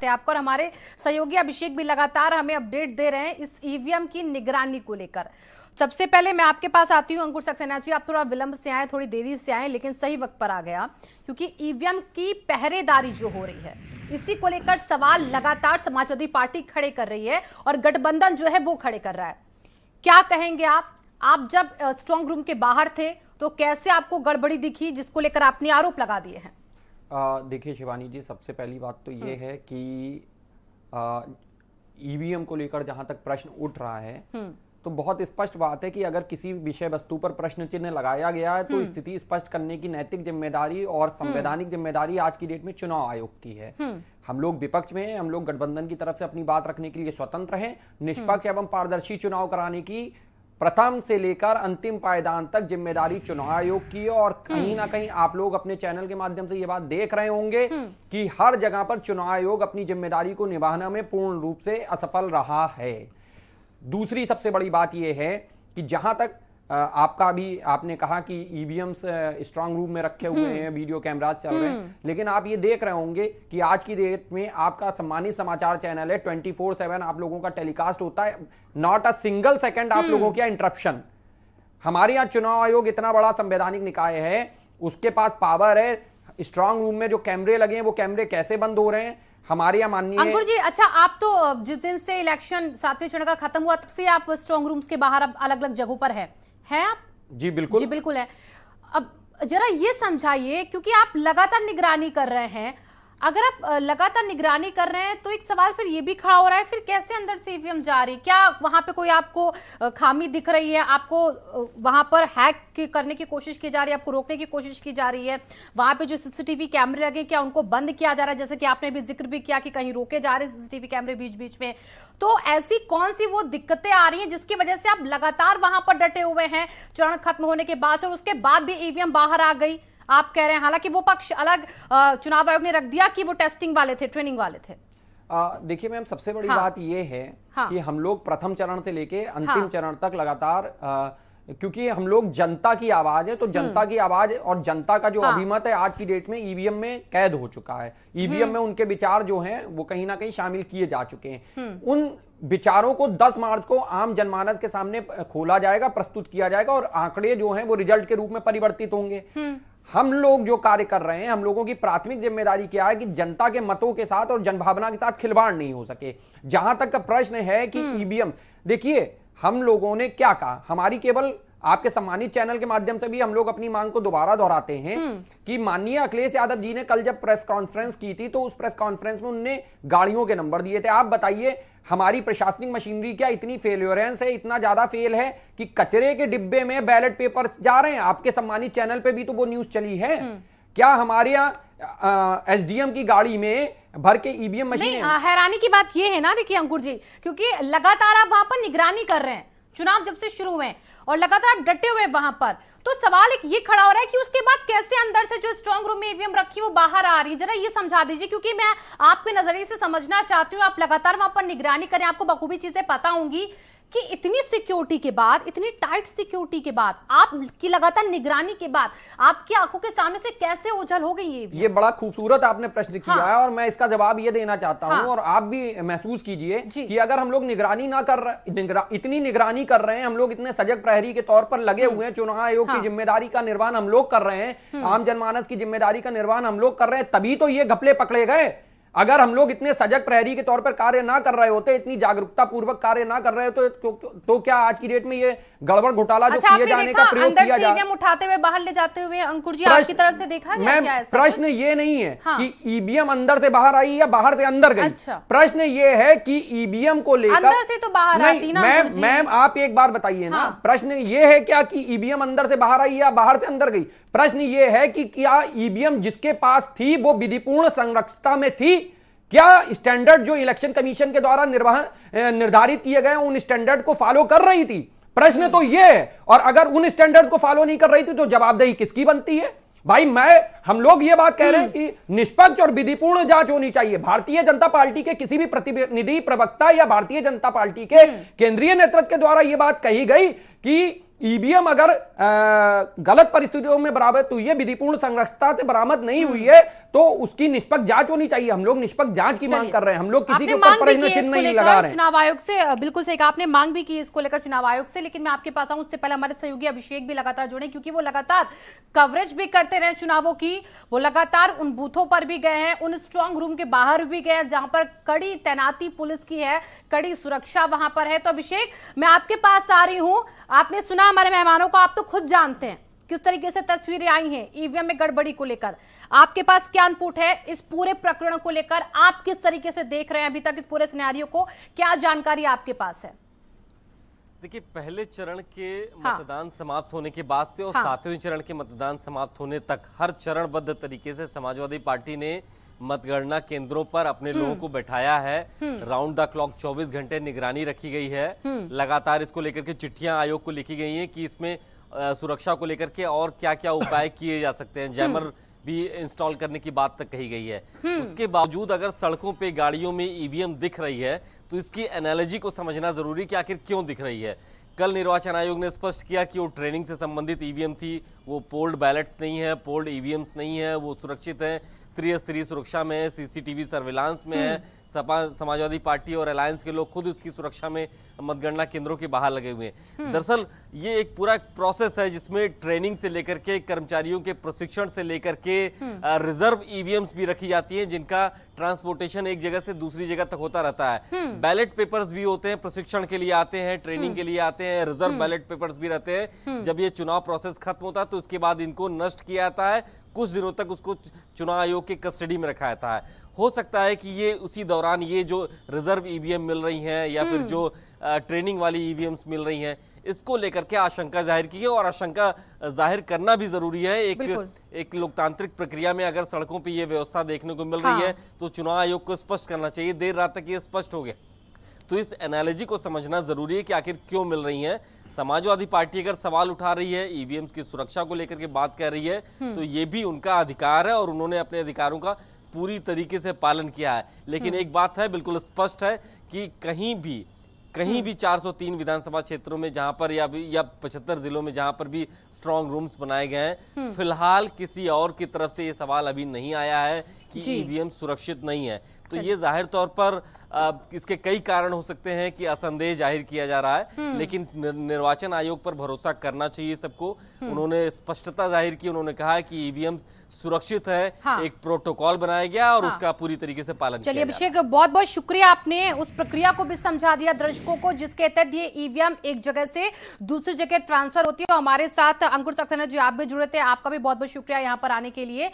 आपको और हमारे सहयोगी अभिषेक भी लगातार हमें अपडेट दे रहे हैं इस ईवीएम की निगरानी को लेकर। सबसे पहले मैं आपके पास आती हूं अंकुर सक्सेना जी, आप थोड़ा विलंब से आए, थोड़ी देरी से आए, लेकिन सही वक्त पर आ गया, क्योंकि ईवीएम की पहरेदारी जो हो रही है इसी को लेकर सवाल लगातार समाजवादी पार्टी खड़े कर रही है और गठबंधन जो है वो खड़े कर रहा है। क्या कहेंगे आप जब स्ट्रांग रूम के बाहर थे तो कैसे आपको गड़बड़ी दिखी जिसको लेकर आपने आरोप लगा दिए हैं? देखिए शिवानी जी, सबसे पहली बात तो ये है कि ईवीएम को लेकर जहां तक प्रश्न उठ रहा है तो बहुत स्पष्ट बात है कि अगर किसी विषय वस्तु पर प्रश्न चिन्ह लगाया गया है तो स्थिति स्पष्ट करने की नैतिक जिम्मेदारी और संवैधानिक जिम्मेदारी आज की डेट में चुनाव आयोग की है। हम लोग विपक्ष में हैं, हम लोग गठबंधन की तरफ से अपनी बात रखने के लिए स्वतंत्र हैं। निष्पक्ष एवं पारदर्शी चुनाव कराने की प्रथम से लेकर अंतिम पायदान तक जिम्मेदारी चुनाव आयोग की है। और कहीं ना कहीं आप लोग अपने चैनल के माध्यम से ये बात देख रहे होंगे कि हर जगह पर चुनाव आयोग अपनी जिम्मेदारी को निभाने में पूर्ण रूप से असफल रहा है। दूसरी सबसे बड़ी बात यह है कि जहां तक आपका भी आपने कहा कि ईवीएम्स स्ट्रांग रूम में रखे हुए हैं, वीडियो कैमराज चल रहे हैं, लेकिन आप ये देख रहे होंगे कि आज की डेट में आपका सम्मानित समाचार चैनल है, 24/7 आप लोगों का टेलीकास्ट होता है, नॉट अ सिंगल सेकंड आप लोगों का इंटरप्शन। हमारे यहाँ चुनाव आयोग इतना बड़ा संवैधानिक निकाय है, उसके पास पावर है। स्ट्रांग रूम में जो कैमरे लगे हैं वो कैमरे कैसे बंद हो रहे हैं? हमारे यहाँ माननीय अंकुर जी, अच्छा, आप तो जिस दिन से इलेक्शन 7वें चरण का खत्म हुआ तब से आप स्ट्रांग रूम्स के बाहर अब अलग अलग जगहों पर हैं आप? जी बिल्कुल, जी बिल्कुल है। अब जरा ये समझाइए, क्योंकि आप लगातार निगरानी कर रहे हैं, अगर आप लगातार निगरानी कर रहे हैं तो एक सवाल फिर ये भी खड़ा हो रहा है, फिर कैसे अंदर से ईवीएम जा रही? क्या वहां पे कोई आपको खामी दिख रही है? आपको वहां पर हैक करने की कोशिश की जा रही है, आपको रोकने की कोशिश की जा रही है? वहां पे जो सीसीटीवी कैमरे लगे क्या उनको बंद किया जा रहा है? जैसे कि आपने भी जिक्र भी किया कि कहीं रोके जा रहे हैं सीसीटीवी कैमरे बीच बीच में, तो ऐसी कौन सी वो दिक्कतें आ रही हैं जिसकी वजह से आप लगातार वहां पर डटे हुए हैं चरण खत्म होने के बाद से, और उसके बाद भी ईवीएम बाहर आ गई आप कह रहे हैं? हालांकि वो पक्ष अलग चुनाव आयोग ने रख दिया कि वो टेस्टिंग वाले थे, ट्रेनिंग वाले थे। देखिए मैम, सबसे बड़ी बात ये है कि हम लोग प्रथम चरण से लेके अंतिम चरण तक लगातार क्योंकि हम लोग जनता की आवाज है, तो जनता की आवाज और जनता का जो अभिमत है आज की डेट में ईवीएम में कैद हो चुका है। ईवीएम में उनके विचार जो हैं वो कहीं ना कहीं शामिल किए जा चुके हैं। उन विचारों को 10 मार्च को आम जनमानस के सामने खोला जाएगा, प्रस्तुत किया जाएगा और आंकड़े जो हैं वो रिजल्ट के रूप में परिवर्तित होंगे। हम लोग जो कार्य कर रहे हैं, हम लोगों की प्राथमिक जिम्मेदारी क्या है कि जनता के मतों के साथ और जनभावना के साथ खिलवाड़ नहीं हो सके। जहां तक का प्रश्न है कि ईवीएम, देखिए हम लोगों ने क्या कहा, हमारी केवल आपके सम्मानित चैनल के माध्यम से भी हम लोग अपनी मांग को दोबारा दोहराते हैं कि माननीय अखिलेश यादव जी ने कल जब प्रेस कॉन्फ्रेंस की थी तो उस प्रेस कॉन्फ्रेंस में उन्होंने गाड़ियों के नंबर दिए थे। आप बताइए, हमारी प्रशासनिक मशीनरी क्या इतनी फेल्योरेंस है, इतना ज्यादा फेल है कि कचरे के डिब्बे में बैलेट पेपर्स जा रहे हैं? आपके सम्मानित चैनल पे भी तो वो न्यूज चली है। क्या हमारे यहाँ एसडीएम की गाड़ी में भर के ईवीएम मशीन? हैरानी की बात ये है ना, देखिए अंकुर जी, क्योंकि लगातार आप वहां पर निगरानी कर रहे हैं, चुनाव जब से शुरू हुए और लगातार आप डटे हुए वहां पर, तो सवाल एक ये खड़ा हो रहा है कि उसके बाद कैसे अंदर से जो स्ट्रांग रूम में ईवीएम रखी वो बाहर आ रही है? जरा ये समझा दीजिए, क्योंकि मैं आपके नजरिए से समझना चाहती हूँ। आप लगातार वहां पर निगरानी करें, आपको बखूबी चीजें पता होंगी कि इतनी सिक्योरिटी के बाद, इतनी टाइट सिक्योरिटी के बाद, आपकी लगातार निगरानी के बाद आपकी आंखों के सामने से कैसे ओझल हो गई ये बड़ा खूबसूरत आपने प्रश्न किया है और मैं इसका जवाब ये देना चाहता हूं और आप भी महसूस कीजिए कि अगर हम लोग निगरानी ना कर रहे, इतनी निगरानी कर रहे हैं, हम लोग इतने सजग प्रहरी के तौर पर लगे हुए हैं, चुनाव आयोग की जिम्मेदारी का निर्वहन हम लोग कर रहे हैं, आम जनमानस की जिम्मेदारी का निर्वहन हम लोग कर रहे हैं, तभी तो ये घपले पकड़े गए। अगर हम लोग इतने सजग प्रहरी के तौर पर कार्य ना कर रहे होते, इतनी जागरूकता पूर्वक कार्य ना कर रहे होते तो क्या आज की डेट में ये गड़बड़ घोटाला जो किए जाने का प्रयोग किया जा रहा है, उठाते हुए बाहर ले जाते हुए, अंकुर जी आपकी तरफ से देखा गया क्या? प्रश्न ये नहीं है कि ईवीएम अंदर से बाहर आई या बाहर से अंदर गई। प्रश्न ये है कि ईवीएम को लेकर अंदर से तो बाहर आती ना। मैम आप एक बार बताइए ना, प्रश्न ये है क्या कि ईवीएम अंदर से बाहर आई या बाहर से अंदर गई? प्रश्न ये है कि क्या ईवीएम जिसके पास थी वो विधिपूर्ण संरक्षिता में थी? क्या स्टैंडर्ड जो इलेक्शन कमीशन के द्वारा निर्धारित किए गए उन स्टैंडर्ड को फॉलो कर रही थी? प्रश्न तो यह है। और अगर उन स्टैंडर्ड को फॉलो नहीं कर रही थी तो जवाबदेही किसकी बनती है? भाई हम लोग ये बात कह रहे हैं कि निष्पक्ष और विधिपूर्ण जांच होनी चाहिए। भारतीय जनता पार्टी के किसी भी प्रतिनिधि, प्रवक्ता या भारतीय जनता पार्टी के केंद्रीय नेतृत्व के द्वारा यह बात कही गई कि ईवीएम अगर गलत परिस्थितियों में बरामद तो ये विधिपूर्ण संरक्षता से बरामद नहीं हुई है तो उसकी निष्पक्ष जांच होनी चाहिए। हम लोग निष्पक्ष जांच की मांग कर रहे हैं, हम लोग किसी के ऊपर प्रश्न चिन्ह नहीं लगा रहे हैं। चुनाव आयोग से बिल्कुल सही कहा आपने, मांग भी की इसको लेकर चुनाव आयोग से, लेकिन मैं आपके पास आऊं उससे पहले हमारे सहयोगी अभिषेक भी लगातार जुड़े क्योंकि वो लगातार कवरेज भी करते रहे चुनावों की। वो लगातार उन बूथों पर भी गए हैं, उन स्ट्रांग रूम के बाहर भी गए हैं जहां पर कड़ी तैनाती पुलिस की है, कड़ी सुरक्षा वहां पर है। तो अभिषेक, मैं आपके पास आ रही हूं। आपने सुना हमारे मेहमानों को, आप तो खुद जानते हैं किस तरीके से तस्वीरें आई हैं ईवीएम में गड़बड़ी को लेकर। आपके पास क्या इनपुट है इस पूरे प्रकरण को लेकर? आप किस तरीके से देख रहे हैं अभी तक इस पूरे सिनेरियो को? क्या जानकारी आपके पास है? देखिए, पहले चरण के मतदान समाप्त होने के बाद से और 7वें चरण के मतदान समाप्त होने तक हर चरणबद्ध तरीके से समाजवादी पार्टी ने मतगणना केंद्रों पर अपने लोगों को बैठाया है। राउंड द क्लॉक 24 घंटे निगरानी रखी गई है। लगातार इसको लेकर के चिट्ठियां आयोग को लिखी गई हैं कि इसमें सुरक्षा को लेकर के और क्या क्या उपाय किए जा सकते हैं। जैमर भी इंस्टॉल करने की बात तक कही गई है। उसके बावजूद अगर सड़कों पे गाड़ियों में ईवीएम दिख रही है तो इसकी एनालॉजी को समझना जरूरी कि आखिर क्यों दिख रही है। कल निर्वाचन आयोग ने स्पष्ट किया कि वो ट्रेनिंग से संबंधित ईवीएम थी, वो पोल्ड बैलेट्स नहीं है, पोल्ड ईवीएम्स नहीं है, वो सुरक्षित है, त्रिस्तरीय सुरक्षा में है, सीसीटीवी सर्विलांस में है। सपा समाजवादी पार्टी और अलायंस के लोग खुद उसकी सुरक्षा में मतगणना केंद्रों के बाहर लगे हुए हैं। दरअसल ये एक पूरा प्रोसेस है जिसमें ट्रेनिंग से लेकर के कर्मचारियों के प्रशिक्षण से लेकर के रिजर्व ईवीएम्स भी रखी जाती हैं जिनका ट्रांसपोर्टेशन एक जगह से दूसरी जगह तक होता रहता है। बैलेट पेपर्स भी होते हैं, प्रशिक्षण के लिए आते हैं, ट्रेनिंग के लिए आते हैं, रिजर्व बैलेट पेपर्स भी रहते हैं। जब ये चुनाव प्रोसेस खत्म होता है तो उसके बाद इनको नष्ट किया जाता है, कुछ दिनों तक उसको चुनाव आयोग के कस्टडी में रखा जाता है। हो सकता है कि ये उसी दौरान ये जो रिजर्व ईवीएम मिल रही हैं या फिर जो ट्रेनिंग वाली ईवीएम्स मिल रही हैं इसको लेकर के आशंका जाहिर की है और आशंका जाहिर करना भी जरूरी है। एक लोकतांत्रिक प्रक्रिया में अगर सड़कों पे ये व्यवस्था देखने को मिल रही है तो चुनाव आयोग को स्पष्ट करना चाहिए। देर रात तक ये स्पष्ट हो गया तो इस एनालॉजी को समझना जरूरी है कि आखिर क्यों मिल रही है। समाजवादी पार्टी अगर सवाल उठा रही है, ईवीएम्स की सुरक्षा को लेकर के बात कर रही है तो ये भी उनका अधिकार है और उन्होंने अपने अधिकारों का पूरी तरीके से पालन किया है। लेकिन एक बात है बिल्कुल स्पष्ट है कि कहीं भी 403 विधानसभा क्षेत्रों में जहां पर या 75 जिलों में जहां पर भी स्ट्रांग रूम्स बनाए गए हैं, फिलहाल किसी और की तरफ से ये सवाल अभी नहीं आया है कि ईवीएम सुरक्षित नहीं है। तो ये जाहिर तौर पर इसके कई कारण हो सकते हैं कि असंदेह जाहिर किया जा रहा है, लेकिन निर्वाचन आयोग पर भरोसा करना चाहिए सबको। उन्होंने स्पष्टता जाहिर की, उन्होंने कहा कि ईवीएम सुरक्षित है। एक प्रोटोकॉल बनाया गया और उसका पूरी तरीके से पालन किया। चलिए अभिषेक, बहुत बहुत शुक्रिया, आपने उस प्रक्रिया को भी समझा दिया दर्शकों को जिसके तहत ये ईवीएम एक जगह से दूसरी जगह ट्रांसफर होती है। हमारे साथ अंकुर सक्सेना जी, आप भी जुड़े थे, आपका भी बहुत बहुत शुक्रिया यहाँ पर आने के लिए।